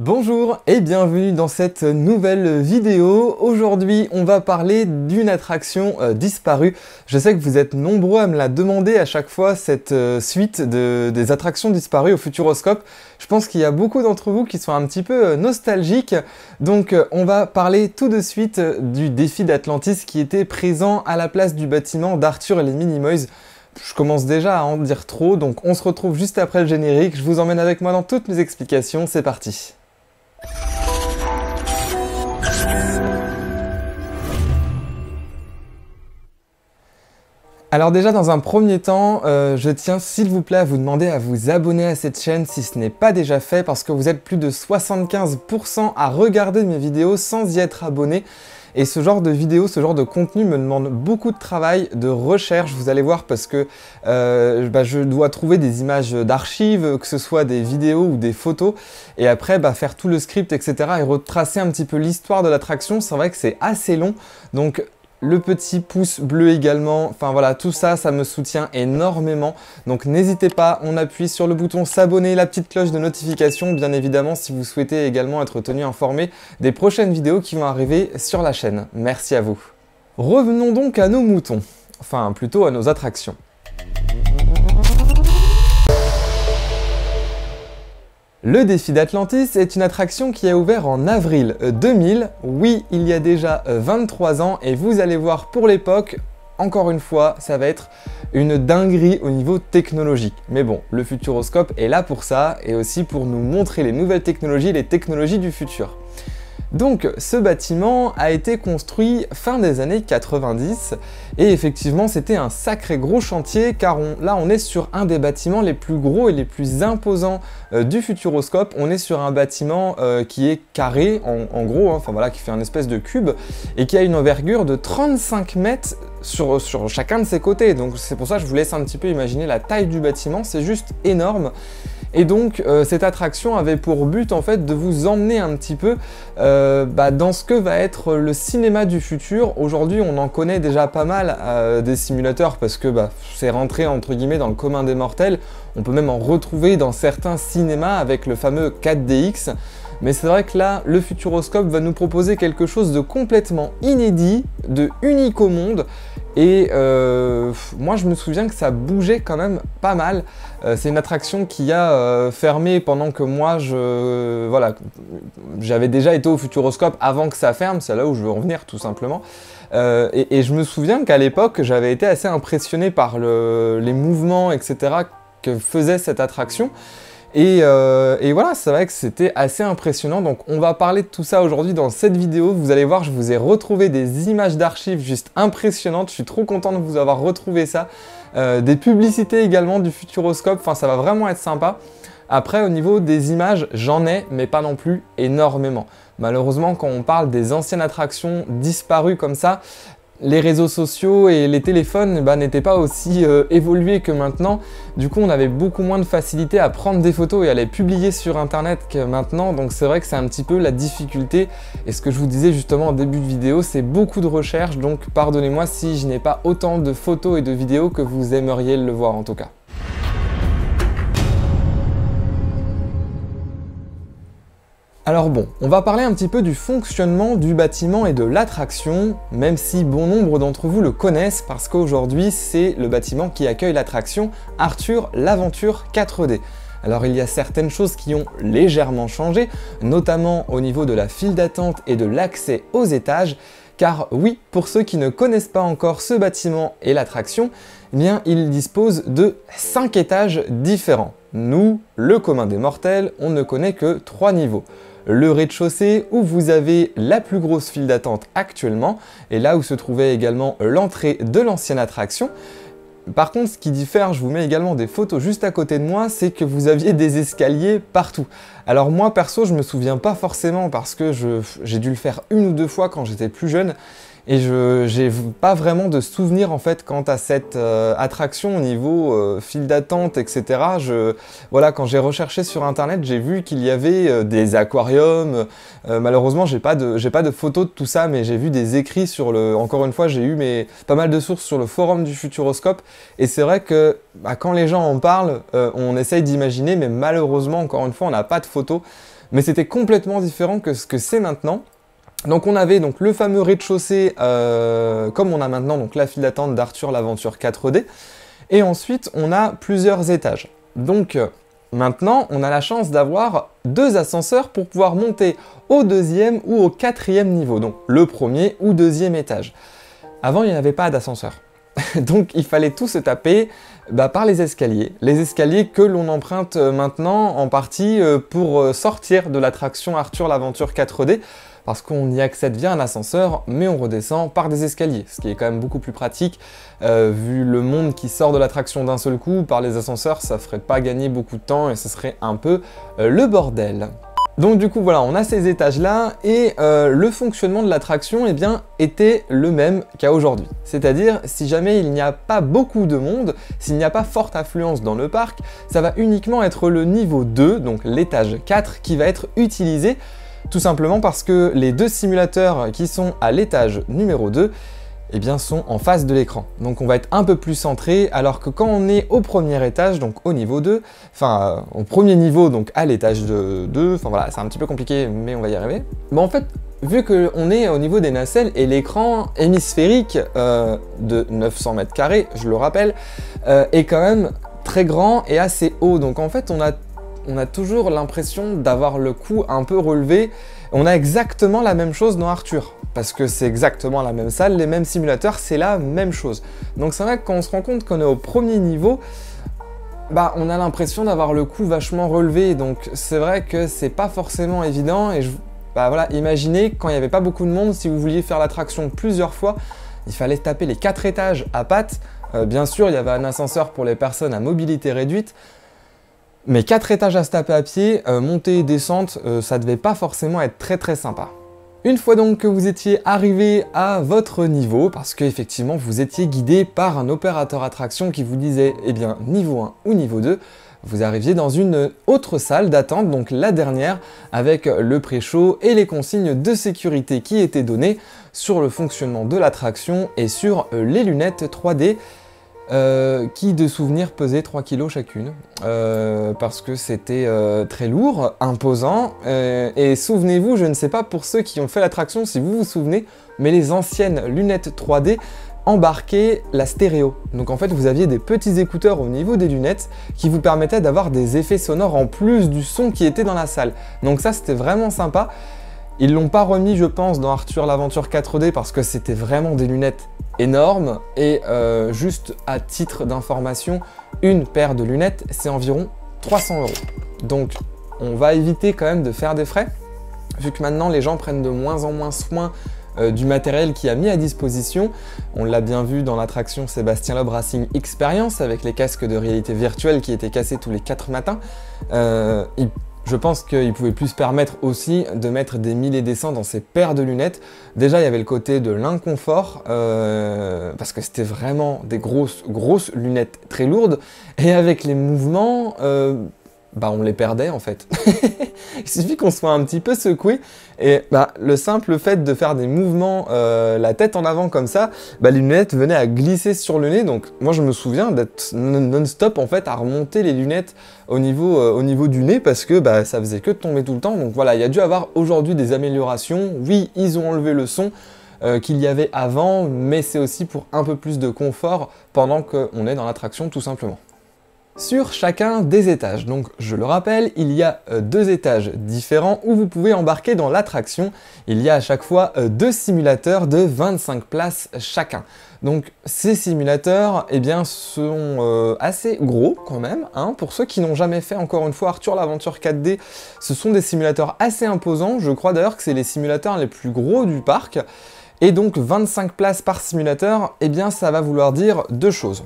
Bonjour et bienvenue dans cette nouvelle vidéo. Aujourd'hui, on va parler d'une attraction disparue. Je sais que vous êtes nombreux à me la demander à chaque fois, cette suite des attractions disparues au Futuroscope. Je pense qu'il y a beaucoup d'entre vous qui sont un petit peu nostalgiques. Donc, on va parler tout de suite du défi d'Atlantis qui était présent à la place du bâtiment d'Arthur et les Minimoys. Je commence déjà à en dire trop, donc on se retrouve juste après le générique. Je vous emmène avec moi dans toutes mes explications, c'est parti. Alors déjà dans un premier temps, je tiens s'il vous plaît à vous demander à vous abonner à cette chaîne si ce n'est pas déjà fait parce que vous êtes plus de 75% à regarder mes vidéos sans y être abonné. Et ce genre de vidéo, ce genre de contenu me demande beaucoup de travail, de recherche, vous allez voir, parce que je dois trouver des images d'archives, que ce soit des vidéos ou des photos, et après faire tout le script, etc. et retracer un petit peu l'histoire de l'attraction. C'est vrai que c'est assez long, donc le petit pouce bleu également, enfin voilà, tout ça, ça me soutient énormément. Donc n'hésitez pas, on appuie sur le bouton s'abonner, la petite cloche de notification, bien évidemment, si vous souhaitez également être tenu informé des prochaines vidéos qui vont arriver sur la chaîne. Merci à vous. Revenons donc à nos moutons, enfin plutôt à nos attractions. Le défi d'Atlantis est une attraction qui a ouvert en avril 2000, oui, il y a déjà 23 ans, et vous allez voir pour l'époque, encore une fois, ça va être une dinguerie au niveau technologique. Mais bon, le Futuroscope est là pour ça, et aussi pour nous montrer les nouvelles technologies, les technologies du futur. Donc ce bâtiment a été construit fin des années 90 et effectivement c'était un sacré gros chantier car là on est sur un des bâtiments les plus gros et les plus imposants du Futuroscope. On est sur un bâtiment qui est carré en gros, hein, enfin voilà, qui fait un espèce de cube et qui a une envergure de 35 mètres sur chacun de ses côtés. Donc c'est pour ça que je vous laisse un petit peu imaginer la taille du bâtiment, c'est juste énorme. Et donc cette attraction avait pour but en fait de vous emmener un petit peu dans ce que va être le cinéma du futur. Aujourd'hui on en connaît déjà pas mal des simulateurs parce que c'est rentré entre guillemets dans le commun des mortels. On peut même en retrouver dans certains cinémas avec le fameux 4DX. Mais c'est vrai que là, le Futuroscope va nous proposer quelque chose de complètement inédit, de unique au monde. Et moi, je me souviens que ça bougeait quand même pas mal. C'est une attraction qui a fermé pendant que moi, j'avais déjà été au Futuroscope avant que ça ferme. C'est là où je veux en venir, tout simplement. Et je me souviens qu'à l'époque, j'avais été assez impressionné par les mouvements, etc. que faisait cette attraction. Et voilà, c'est vrai que c'était assez impressionnant, donc on va parler de tout ça aujourd'hui dans cette vidéo. Vous allez voir, je vous ai retrouvé des images d'archives juste impressionnantes, je suis trop content de vous avoir retrouvé ça. Des publicités également du Futuroscope, enfin ça va vraiment être sympa. Après au niveau des images, j'en ai, mais pas non plus énormément. Malheureusement quand on parle des anciennes attractions disparues comme ça, les réseaux sociaux et les téléphones n'étaient pas aussi évolués que maintenant. Du coup, on avait beaucoup moins de facilité à prendre des photos et à les publier sur internet que maintenant. Donc c'est vrai que c'est un petit peu la difficulté. Et ce que je vous disais justement en début de vidéo, c'est beaucoup de recherche. Donc pardonnez-moi si je n'ai pas autant de photos et de vidéos que vous aimeriez le voir en tout cas. Alors bon, on va parler un petit peu du fonctionnement du bâtiment et de l'attraction, même si bon nombre d'entre vous le connaissent parce qu'aujourd'hui c'est le bâtiment qui accueille l'attraction Arthur l'Aventure 4D. Alors il y a certaines choses qui ont légèrement changé, notamment au niveau de la file d'attente et de l'accès aux étages, car oui, pour ceux qui ne connaissent pas encore ce bâtiment et l'attraction, eh bien il dispose de 5 étages différents. Nous, le commun des mortels, on ne connaît que 3 niveaux. Le rez-de-chaussée où vous avez la plus grosse file d'attente actuellement et là où se trouvait également l'entrée de l'ancienne attraction. Par contre, ce qui diffère, je vous mets également des photos juste à côté de moi, c'est que vous aviez des escaliers partout. Alors moi perso, je me souviens pas forcément parce que j'ai dû le faire une ou deux fois quand j'étais plus jeune. Et j'ai pas vraiment de souvenir en fait quant à cette attraction au niveau file d'attente, etc. Voilà, quand j'ai recherché sur internet, j'ai vu qu'il y avait des aquariums. Malheureusement, j'ai pas de photos de tout ça, mais j'ai vu des écrits sur le. Encore une fois, j'ai eu pas mal de sources sur le forum du Futuroscope. Et c'est vrai que quand les gens en parlent, on essaye d'imaginer, mais malheureusement, encore une fois, on n'a pas de photos. mais c'était complètement différent que ce que c'est maintenant. Donc on avait donc le fameux rez-de-chaussée, comme on a maintenant donc la file d'attente d'Arthur l'Aventure 4D, et ensuite on a plusieurs étages. Donc maintenant on a la chance d'avoir 2 ascenseurs pour pouvoir monter au 2e ou au 4e niveau, donc le 1er ou 2e étage. Avant il n'y avait pas d'ascenseur, donc il fallait tout se taper par les escaliers que l'on emprunte maintenant en partie pour sortir de l'attraction Arthur l'Aventure 4D, parce qu'on y accède via un ascenseur, mais on redescend par des escaliers, ce qui est quand même beaucoup plus pratique, vu le monde qui sort de l'attraction d'un seul coup, par les ascenseurs, ça ferait pas gagner beaucoup de temps et ce serait un peu le bordel. Donc du coup voilà, on a ces étages-là et le fonctionnement de l'attraction était le même qu'à aujourd'hui. C'est-à-dire, si jamais il n'y a pas beaucoup de monde, s'il n'y a pas forte affluence dans le parc, ça va uniquement être le niveau 2, donc l'étage 4, qui va être utilisé, tout simplement parce que les 2 simulateurs qui sont à l'étage numéro 2 sont en face de l'écran. Donc on va être un peu plus centré, alors que quand on est au premier étage, donc au niveau 2, enfin au premier niveau, donc à l'étage 2, enfin voilà, c'est un petit peu compliqué, mais on va y arriver. Bon en fait, vu qu'on est au niveau des nacelles et l'écran hémisphérique de 900 mètres carrés, je le rappelle, est quand même très grand et assez haut. Donc en fait, on a toujours l'impression d'avoir le cou un peu relevé. On a exactement la même chose dans Arthur, parce que c'est exactement la même salle, les mêmes simulateurs, c'est la même chose. Donc c'est vrai que quand on se rend compte qu'on est au premier niveau, on a l'impression d'avoir le cou vachement relevé, donc c'est vrai que c'est pas forcément évident, et voilà, imaginez quand il n'y avait pas beaucoup de monde, si vous vouliez faire l'attraction plusieurs fois, il fallait taper les 4 étages à pattes. Bien sûr, il y avait un ascenseur pour les personnes à mobilité réduite, mais 4 étages à se taper à pied, montée et descente, ça devait pas forcément être très sympa. Une fois donc que vous étiez arrivé à votre niveau, parce qu'effectivement vous étiez guidé par un opérateur attraction qui vous disait niveau 1 ou niveau 2, vous arriviez dans une autre salle d'attente, donc la dernière, avec le pré-show et les consignes de sécurité qui étaient données sur le fonctionnement de l'attraction et sur les lunettes 3D. Qui de souvenirs pesaient 3 kg chacune, parce que c'était très lourd, imposant, et souvenez-vous, je ne sais pas pour ceux qui ont fait l'attraction si vous vous souvenez, mais les anciennes lunettes 3D embarquaient la stéréo. Donc en fait vous aviez des petits écouteurs au niveau des lunettes qui vous permettaient d'avoir des effets sonores en plus du son qui était dans la salle. Donc ça c'était vraiment sympa. Ils l'ont pas remis je pense dans Arthur l'Aventure 4D parce que c'était vraiment des lunettes énormes et juste à titre d'information, une paire de lunettes c'est environ 300 €. Donc on va éviter quand même de faire des frais vu que maintenant les gens prennent de moins en moins soin du matériel qui a mis à disposition. On l'a bien vu dans l'attraction Sébastien Loeb Racing Experience avec les casques de réalité virtuelle qui étaient cassés tous les 4 matins. Je pense qu'il ne pouvait plus se permettre aussi de mettre des 1000 et des 100 dans ces paires de lunettes. Déjà, il y avait le côté de l'inconfort, parce que c'était vraiment des grosses lunettes très lourdes. Et avec les mouvements, on les perdait en fait. Il suffit qu'on soit un petit peu secoué. Et le simple fait de faire des mouvements, la tête en avant comme ça, les lunettes venaient à glisser sur le nez. Donc moi je me souviens d'être non-stop en fait à remonter les lunettes au niveau du nez parce que ça faisait que de tomber tout le temps. Donc voilà, il y a dû avoir aujourd'hui des améliorations. Oui, ils ont enlevé le son qu'il y avait avant, mais c'est aussi pour un peu plus de confort pendant qu'on est dans l'attraction tout simplement. Sur chacun des étages, donc je le rappelle, il y a 2 étages différents où vous pouvez embarquer dans l'attraction. Il y a à chaque fois 2 simulateurs de 25 places chacun. Donc ces simulateurs sont assez gros quand même, pour ceux qui n'ont jamais fait encore une fois Arthur l'Aventure 4D, ce sont des simulateurs assez imposants, je crois d'ailleurs que c'est les simulateurs les plus gros du parc. Et donc 25 places par simulateur, ça va vouloir dire 2 choses.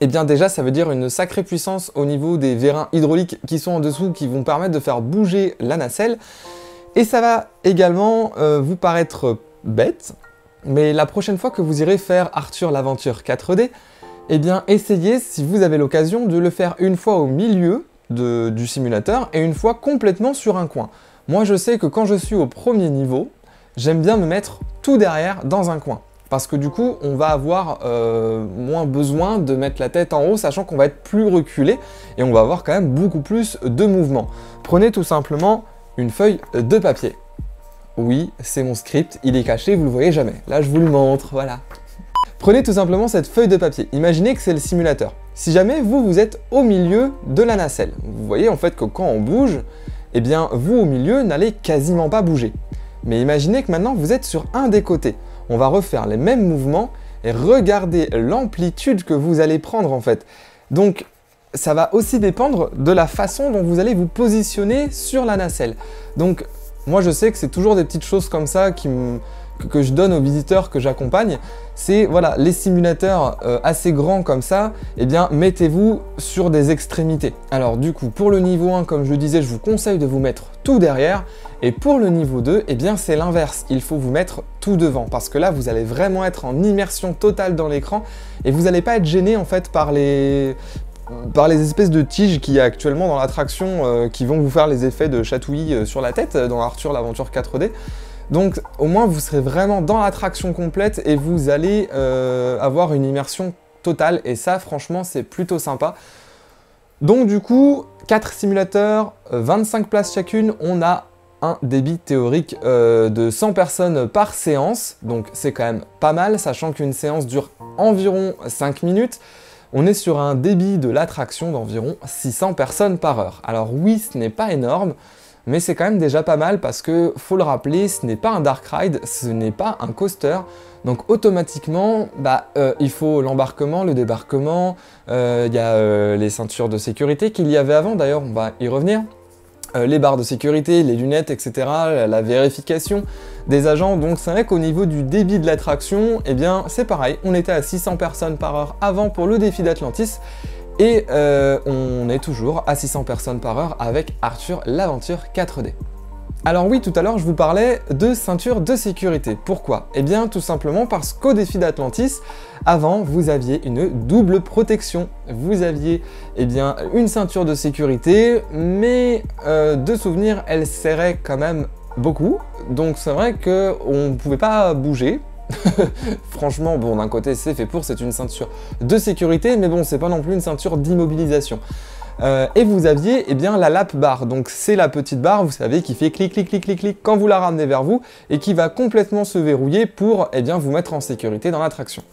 Déjà, ça veut dire une sacrée puissance au niveau des vérins hydrauliques qui sont en dessous, qui vont permettre de faire bouger la nacelle. Et ça va également vous paraître bête, mais la prochaine fois que vous irez faire Arthur l'Aventure 4D, essayez, si vous avez l'occasion, de le faire une fois au milieu du simulateur et une fois complètement sur un coin. Moi, je sais que quand je suis au premier niveau, j'aime bien me mettre tout derrière dans un coin. Parce que du coup, on va avoir moins besoin de mettre la tête en haut, sachant qu'on va être plus reculé et on va avoir quand même beaucoup plus de mouvement. Prenez tout simplement une feuille de papier. Oui, c'est mon script, il est caché, vous le voyez jamais. Là, je vous le montre, voilà. Prenez tout simplement cette feuille de papier. Imaginez que c'est le simulateur. Si jamais vous êtes au milieu de la nacelle, vous voyez en fait que quand on bouge, eh bien vous au milieu n'allez quasiment pas bouger. Mais imaginez que maintenant vous êtes sur un des côtés. On va refaire les mêmes mouvements et regardez l'amplitude que vous allez prendre en fait. Donc ça va aussi dépendre de la façon dont vous allez vous positionner sur la nacelle. Donc moi je sais que c'est toujours des petites choses comme ça que je donne aux visiteurs que j'accompagne, c'est voilà, les simulateurs assez grands comme ça, eh bien mettez-vous sur des extrémités. Alors du coup, pour le niveau 1, comme je le disais, je vous conseille de vous mettre tout derrière, et pour le niveau 2, eh bien c'est l'inverse, il faut vous mettre tout devant, parce que là, vous allez vraiment être en immersion totale dans l'écran, et vous n'allez pas être gêné en fait par les espèces de tiges qu'il y a actuellement dans l'attraction qui vont vous faire les effets de chatouillis sur la tête dans Arthur l'aventure 4D. Donc au moins vous serez vraiment dans l'attraction complète et vous allez avoir une immersion totale et ça franchement c'est plutôt sympa. Donc du coup 4 simulateurs, 25 places chacune, on a un débit théorique de 100 personnes par séance, donc c'est quand même pas mal, sachant qu'une séance dure environ 5 minutes. On est sur un débit de l'attraction d'environ 600 personnes par heure. Alors oui, ce n'est pas énorme, mais c'est quand même déjà pas mal parce que, faut le rappeler, ce n'est pas un dark ride, ce n'est pas un coaster. Donc automatiquement, il faut l'embarquement, le débarquement, il y a les ceintures de sécurité qu'il y avait avant, d'ailleurs on va y revenir. Les barres de sécurité, les lunettes, etc., la vérification des agents. Donc c'est vrai qu'au niveau du débit de l'attraction, eh bien c'est pareil, on était à 600 personnes par heure avant pour le défi d'Atlantis, et on est toujours à 600 personnes par heure avec Arthur l'aventure 4D. Alors oui, tout à l'heure je vous parlais de ceinture de sécurité. Pourquoi? Eh bien tout simplement parce qu'au défi d'Atlantis, avant vous aviez une double protection. Vous aviez une ceinture de sécurité, mais de souvenir elle serrait quand même beaucoup. Donc c'est vrai qu'on ne pouvait pas bouger. Franchement, bon, d'un côté c'est fait pour, c'est une ceinture de sécurité, mais bon, c'est pas non plus une ceinture d'immobilisation. Et vous aviez la lap bar, donc c'est la petite barre, vous savez, qui fait clic, clic, clic, clic, clic quand vous la ramenez vers vous et qui va complètement se verrouiller pour vous mettre en sécurité dans l'attraction.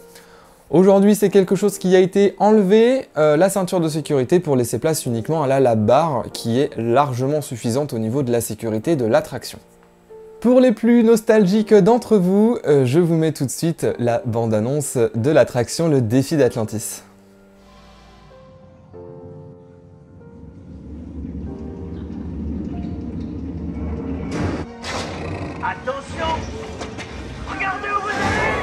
Aujourd'hui, c'est quelque chose qui a été enlevé, la ceinture de sécurité, pour laisser place uniquement à la lap bar qui est largement suffisante au niveau de la sécurité de l'attraction. Pour les plus nostalgiques d'entre vous, je vous mets tout de suite la bande-annonce de l'attraction Le Défi d'Atlantis. Attention! Regardez où vous allez!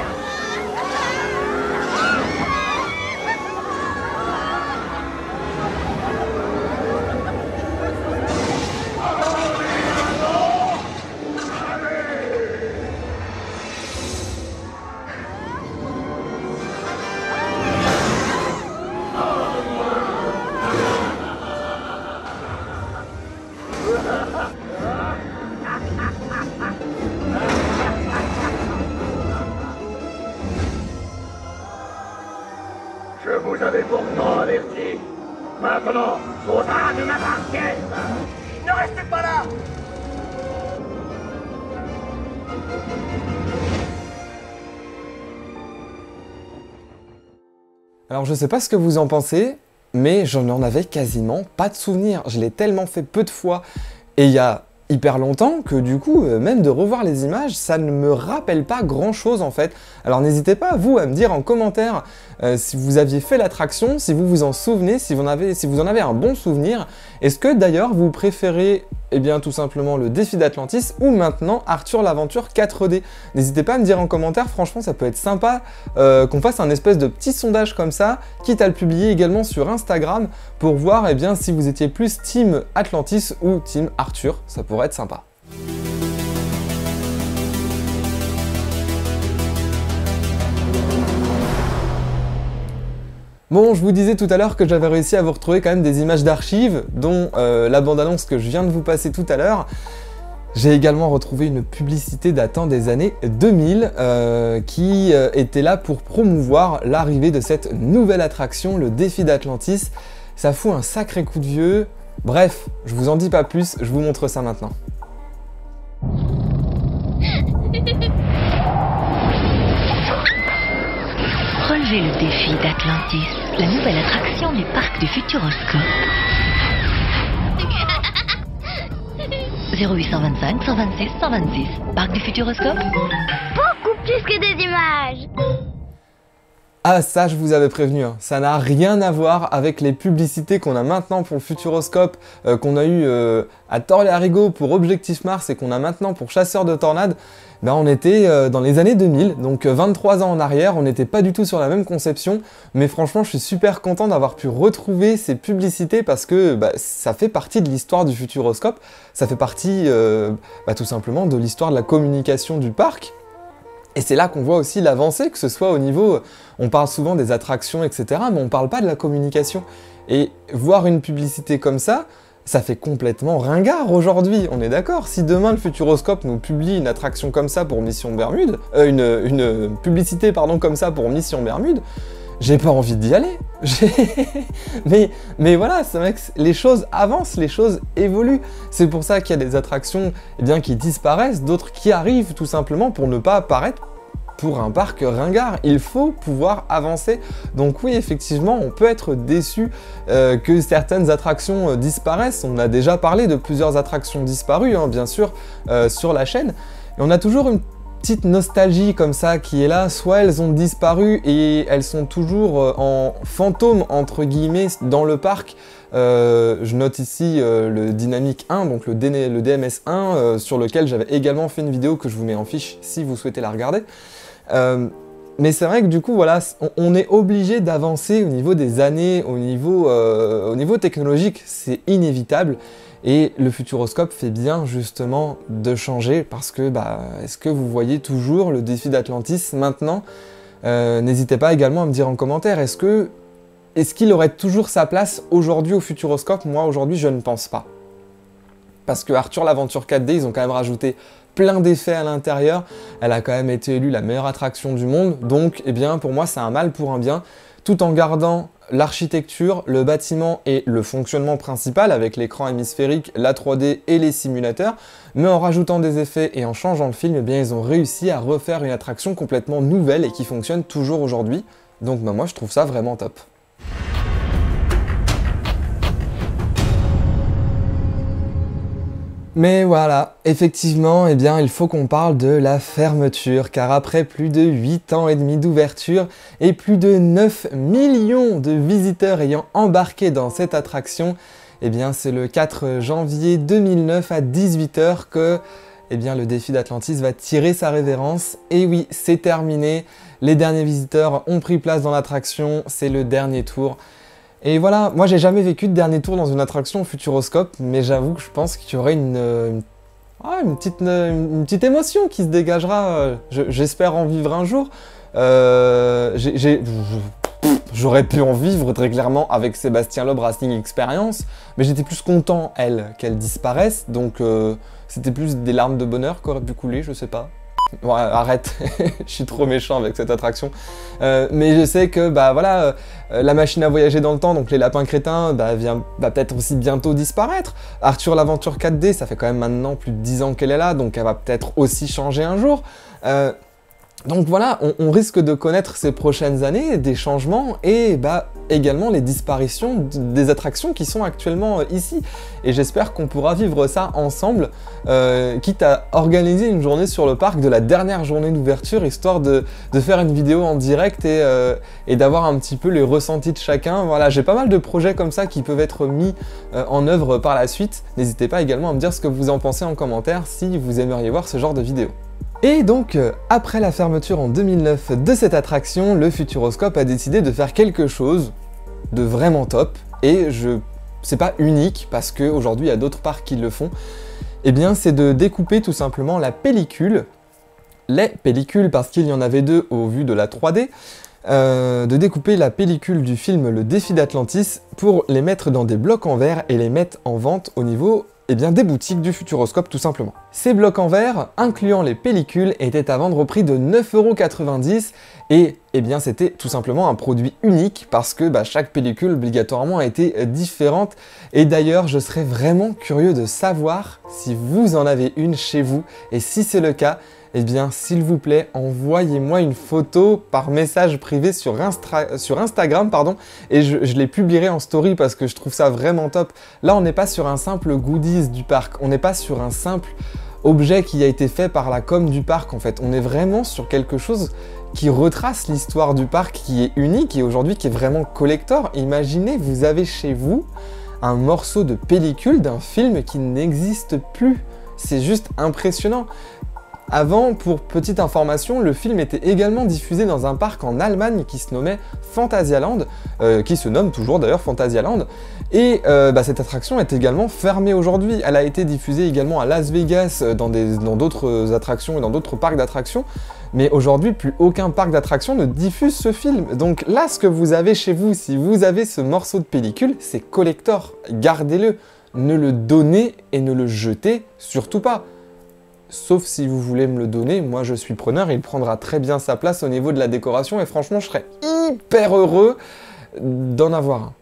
Je vous avais pourtant averti. Maintenant, faudra de ma barquette. Ne restez pas là. Alors je sais pas ce que vous en pensez, mais je n'en avais quasiment pas de souvenir. Je l'ai tellement fait peu de fois et il y a hyper longtemps que du coup, même de revoir les images, ça ne me rappelle pas grand chose en fait. Alors n'hésitez pas, vous, à me dire en commentaire si vous aviez fait l'attraction, si vous vous en souvenez, si vous en avez un bon souvenir. Est-ce que d'ailleurs vous préférez tout simplement le défi d'Atlantis ou maintenant Arthur l'aventure 4D? N'hésitez pas à me dire en commentaire, franchement ça peut être sympa qu'on fasse un espèce de petit sondage comme ça, quitte à le publier également sur Instagram pour voir si vous étiez plus team Atlantis ou team Arthur, ça pourrait être sympa. Bon, je vous disais tout à l'heure que j'avais réussi à vous retrouver quand même des images d'archives, dont la bande-annonce que je viens de vous passer tout à l'heure. J'ai également retrouvé une publicité datant des années 2000 qui était là pour promouvoir l'arrivée de cette nouvelle attraction, le défi d'Atlantis. Ça fout un sacré coup de vieux. Bref, je vous en dis pas plus, je vous montre ça maintenant. Relevez le défi d'Atlantis, la nouvelle attraction du parc du Futuroscope. 0825 126 126. Parc du Futuroscope. Beaucoup plus que des images. Ah ça je vous avais prévenu, hein. Ça n'a rien à voir avec les publicités qu'on a maintenant pour le Futuroscope, qu'on a eu à Torle-et-Arrigo pour Objectif Mars et qu'on a maintenant pour Chasseurs de Tornades. Ben, on était dans les années 2000, donc 23 ans en arrière, on n'était pas du tout sur la même conception, mais franchement je suis super content d'avoir pu retrouver ces publicités parce que bah, ça fait partie de l'histoire du Futuroscope, ça fait partie tout simplement de l'histoire de la communication du parc. Et c'est là qu'on voit aussi l'avancée, que ce soit au niveau, on parle souvent des attractions, etc., mais on parle pas de la communication. Et voir une publicité comme ça fait complètement ringard aujourd'hui, on est d'accord. Si demain le Futuroscope nous publie une attraction comme ça pour Mission Bermude, une publicité pardon comme ça pour Mission Bermude, j'ai pas envie d'y aller. mais voilà, c'est vrai que les choses avancent, les choses évoluent. C'est pour ça qu'il y a des attractions qui disparaissent, d'autres qui arrivent tout simplement pour ne pas apparaître pour un parc ringard. Il faut pouvoir avancer. Donc oui, effectivement, on peut être déçu que certaines attractions disparaissent. On a déjà parlé de plusieurs attractions disparues, hein, bien sûr, sur la chaîne. Et on a toujours une petite nostalgie comme ça qui est là, soit elles ont disparu et elles sont toujours en fantôme entre guillemets dans le parc. Je note ici le Dynamic 1, donc le DMS 1, sur lequel j'avais également fait une vidéo que je vous mets en fiche si vous souhaitez la regarder. Mais c'est vrai que du coup, voilà, on est obligé d'avancer au niveau des années, au niveau technologique, c'est inévitable. Et le Futuroscope fait bien justement de changer parce que, est-ce que vous voyez toujours le défi d'Atlantis maintenant? N'hésitez pas également à me dire en commentaire, est-ce qu'il aurait toujours sa place aujourd'hui au Futuroscope? Moi aujourd'hui je ne pense pas. Parce que Arthur l'Aventure 4D, ils ont quand même rajouté plein d'effets à l'intérieur. Elle a quand même été élue la meilleure attraction du monde. Donc pour moi c'est un mal pour un bien. Tout en gardant l'architecture, le bâtiment et le fonctionnement principal avec l'écran hémisphérique, la 3D et les simulateurs, mais en rajoutant des effets et en changeant le film, ils ont réussi à refaire une attraction complètement nouvelle et qui fonctionne toujours aujourd'hui. Donc moi je trouve ça vraiment top. Mais voilà, effectivement, il faut qu'on parle de la fermeture, car après plus de 8 ans et demi d'ouverture et plus de 9 millions de visiteurs ayant embarqué dans cette attraction, c'est le 4 janvier 2009 à 18 h que le défi d'Atlantis va tirer sa révérence. Et oui, c'est terminé, les derniers visiteurs ont pris place dans l'attraction, c'est le dernier tour. Et voilà, moi j'ai jamais vécu de dernier tour dans une attraction au Futuroscope, mais j'avoue que je pense qu'il y aurait une petite émotion qui se dégagera. J'espère en vivre un jour. J'aurais pu en vivre très clairement avec Sébastien Loeb Racing Experience, mais j'étais plus content, qu'elle disparaisse, donc c'était plus des larmes de bonheur qu'aurait pu couler, je sais pas. Ouais, arrête, je suis trop méchant avec cette attraction. Mais je sais que la machine à voyager dans le temps, donc les lapins crétins, va peut-être aussi bientôt disparaître. Arthur l'Aventure 4D, ça fait quand même maintenant plus de 10 ans qu'elle est là, donc elle va peut-être aussi changer un jour. Donc voilà, on risque de connaître ces prochaines années des changements et également les disparitions des attractions qui sont actuellement ici. Et j'espère qu'on pourra vivre ça ensemble, quitte à organiser une journée sur le parc de la dernière journée d'ouverture, histoire de faire une vidéo en direct et d'avoir un petit peu les ressentis de chacun. Voilà, j'ai pas mal de projets comme ça qui peuvent être mis en œuvre par la suite. N'hésitez pas également à me dire ce que vous en pensez en commentaire si vous aimeriez voir ce genre de vidéo. Et donc, après la fermeture en 2009 de cette attraction, le Futuroscope a décidé de faire quelque chose de vraiment top. Et c'est pas unique, parce qu'aujourd'hui il y a d'autres parcs qui le font. C'est de découper tout simplement la pellicule, les pellicules parce qu'il y en avait deux au vu de la 3D, de découper la pellicule du film Le Défi d'Atlantis pour les mettre dans des blocs en verre et les mettre en vente au niveau des boutiques du Futuroscope tout simplement. Ces blocs en verre, incluant les pellicules, étaient à vendre au prix de 9,90 € et eh bien c'était tout simplement un produit unique parce que chaque pellicule obligatoirement a été différente. Et d'ailleurs, je serais vraiment curieux de savoir si vous en avez une chez vous. Et si c'est le cas, eh bien s'il vous plaît, envoyez-moi une photo par message privé sur Instagram, et je les publierai en story parce que je trouve ça vraiment top. Là, on n'est pas sur un simple goodies du parc, on n'est pas sur un simple objet qui a été fait par la com du parc en fait. On est vraiment sur quelque chose qui retrace l'histoire du parc, qui est unique et aujourd'hui qui est vraiment collector. Imaginez, vous avez chez vous un morceau de pellicule d'un film qui n'existe plus. C'est juste impressionnant. Avant, pour petite information, le film était également diffusé dans un parc en Allemagne qui se nommait Phantasialand, qui se nomme toujours d'ailleurs Phantasialand. Et cette attraction est également fermée aujourd'hui. Elle a été diffusée également à Las Vegas, dans d'autres attractions et dans d'autres parcs d'attractions. Mais aujourd'hui, plus aucun parc d'attractions ne diffuse ce film. Donc là, ce que vous avez chez vous, si vous avez ce morceau de pellicule, c'est collector. Gardez-le. Ne le donnez et ne le jetez surtout pas. Sauf si vous voulez me le donner, moi je suis preneur, il prendra très bien sa place au niveau de la décoration et franchement je serais hyper heureux d'en avoir un.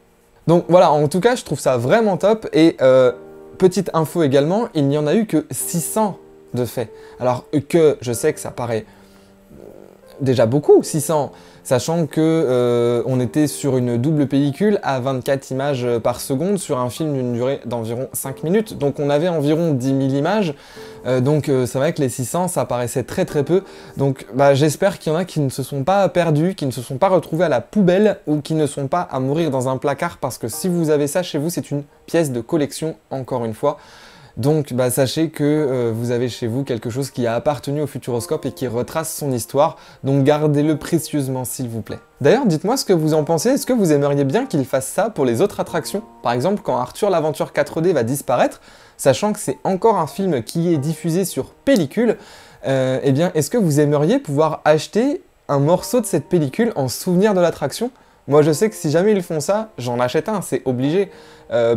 Donc voilà, en tout cas je trouve ça vraiment top et petite info également, il n'y en a eu que 600 de fait. Alors que je sais que ça paraît déjà beaucoup, 600, sachant que on était sur une double pellicule à 24 images par seconde sur un film d'une durée d'environ 5 minutes. Donc on avait environ 10 000 images. Donc c'est vrai que les 600, ça paraissait très très peu. Donc j'espère qu'il y en a qui ne se sont pas perdus, qui ne se sont pas retrouvés à la poubelle ou qui ne sont pas à mourir dans un placard parce que si vous avez ça chez vous, c'est une pièce de collection, encore une fois. Donc sachez que vous avez chez vous quelque chose qui a appartenu au Futuroscope et qui retrace son histoire, donc gardez-le précieusement s'il vous plaît. D'ailleurs, dites-moi ce que vous en pensez, est-ce que vous aimeriez bien qu'il fasse ça pour les autres attractions? Par exemple, quand Arthur l'aventure 4D va disparaître, sachant que c'est encore un film qui est diffusé sur pellicule, eh bien, est-ce que vous aimeriez pouvoir acheter un morceau de cette pellicule en souvenir de l'attraction? Moi je sais que si jamais ils font ça, j'en achète un, c'est obligé.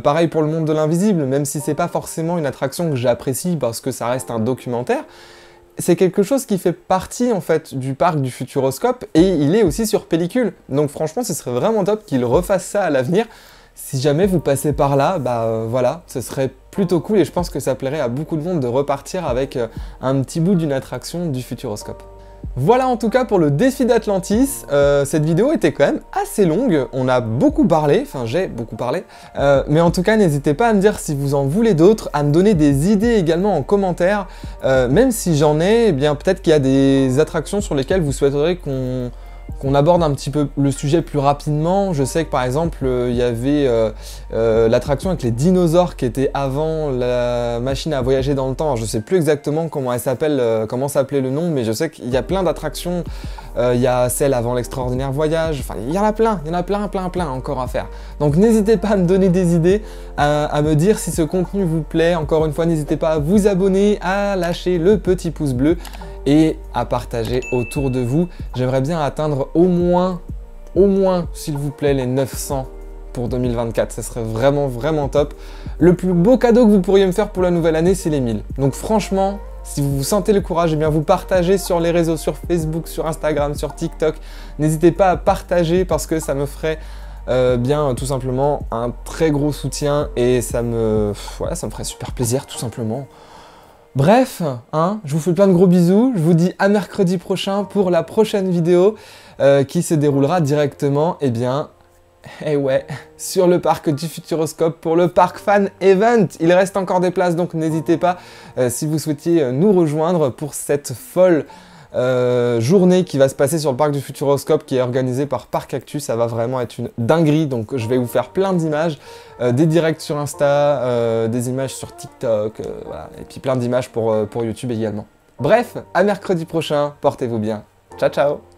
Pareil pour le monde de l'invisible, même si c'est pas forcément une attraction que j'apprécie parce que ça reste un documentaire, c'est quelque chose qui fait partie en fait du parc du Futuroscope et il est aussi sur pellicule. Donc franchement ce serait vraiment top qu'ils refassent ça à l'avenir. Si jamais vous passez par là, voilà, ce serait plutôt cool et je pense que ça plairait à beaucoup de monde de repartir avec un petit bout d'une attraction du Futuroscope. Voilà en tout cas pour le défi d'Atlantis. Cette vidéo était quand même assez longue, on a beaucoup parlé, enfin j'ai beaucoup parlé, mais en tout cas n'hésitez pas à me dire si vous en voulez d'autres, à me donner des idées également en commentaire, même si j'en ai, eh bien peut-être qu'il y a des attractions sur lesquelles vous souhaiteriez qu'on aborde un petit peu le sujet plus rapidement. Je sais que par exemple il y avait l'attraction avec les dinosaures qui était avant la machine à voyager dans le temps. Alors, je sais plus exactement comment elle s'appelle, comment s'appelait le nom, mais je sais qu'il y a plein d'attractions. Il y a celle avant l'extraordinaire voyage, enfin il y en a plein, encore à faire. Donc n'hésitez pas à me donner des idées, à me dire si ce contenu vous plaît. Encore une fois, n'hésitez pas à vous abonner, à lâcher le petit pouce bleu et à partager autour de vous. J'aimerais bien atteindre au moins, s'il vous plaît, les 900 pour 2024. Ce serait vraiment, vraiment top. Le plus beau cadeau que vous pourriez me faire pour la nouvelle année, c'est les 1000. Donc franchement, si vous sentez le courage, eh bien vous partagez sur les réseaux, sur Facebook, sur Instagram, sur TikTok. N'hésitez pas à partager parce que ça me ferait bien tout simplement un très gros soutien et ça me ferait super plaisir tout simplement. Bref, je vous fais plein de gros bisous, je vous dis à mercredi prochain pour la prochaine vidéo qui se déroulera directement, sur le parc du Futuroscope pour le Park Fan Event. Il reste encore des places, donc n'hésitez pas si vous souhaitiez nous rejoindre pour cette folle journée qui va se passer sur le parc du Futuroscope qui est organisée par Parc Actu. Ça va vraiment être une dinguerie, donc je vais vous faire plein d'images, des directs sur Insta, des images sur TikTok, voilà, et puis plein d'images pour YouTube également. Bref, à mercredi prochain, portez-vous bien. Ciao ciao.